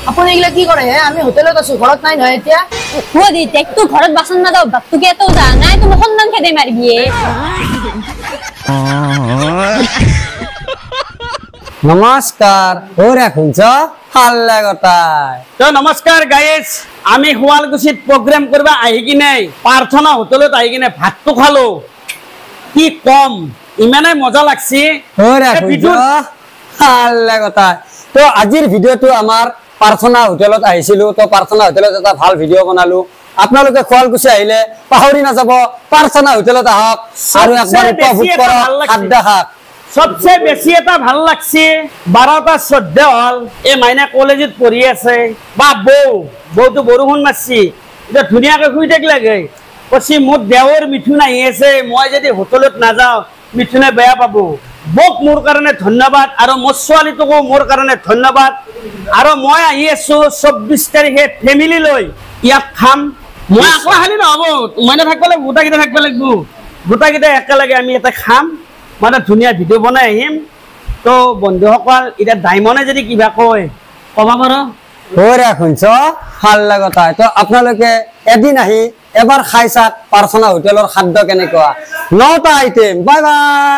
আপুনি এগুলা কি কৰে হে? আমি হোটেলত আছো, ঘৰত নাই নহয় এতিয়া। দি দেখতো ঘৰত বাচন না দাও বাপটোকে এত যা নাই তুমি সন্ধান খেদে মারবি নমস্কার ওরে খুঁজ হাল্লা গটাই তো নমস্কার গাইস আমি শুৱালকুছিত প্রোগ্রাম করবা আহি কিনে প্রার্থনা হোটেলত আহি কিনে ভাতটো খালো কি কম ইমানে মজা লাগছে ওরে খুঁজ হাল্লা গটাই তো আজিৰ ভিডিওটো আমাৰ প্ৰাৰ্থনা হোটেলত আহিছিলো তো প্ৰাৰ্থনা হোটেলত এটা ভাল ভিডিও বনালো আপোনালোকে শুৱালকুছি আহিলে পাহৰি নাযাব প্ৰাৰ্থনা হোটেলত আহক আৰু একবাৰ উপভোগ কৰক খাদ্য খাওক সবচেয়ে বেশি এটা ভাল লাগছে 12টা 14 হল এই মাইনা কলেজত পঢ়ি আছে বা বউটো বৰষুণ মাৰছি এটা ধুনীয়াকৈ শুই থাকি লাগে কৈছি মোৰ দেৱৰ মিঠুন আহি আছে মই যদি হোটেলত নাযাওঁ মিঠুনে বেয়া পাব বক মোৰ কাৰণে ধন্যবাদ আৰু মোৰ ছোৱালীটোকো মোৰ কাৰণে ধন্যবাদ আৰু মই আহি আছো 24 তাৰিখে ফেমিলি লৈ ইয়াত খাম মই আকলা খালি নহব মইনা থাকিব লাগিব গোটাকেইটা থাকিব লাগিব গোটাকেইটা একেলগে আমি এটা খাম মানে ধুনীয়া ভিডিও বনাই আহিম তো বন্ধুসকল এতিয়া ডাইমনে যদি কিবা কয় কবা পাৰো ওৰে খুঁজ হাল্লা গটাই তো আপোনালোকে এদিন আহি এবাৰ খাই চাওক প্ৰাৰ্থনা হোটেলৰ খাদ্য কেনেকুৱা 9টা আইটেম বাই বাই।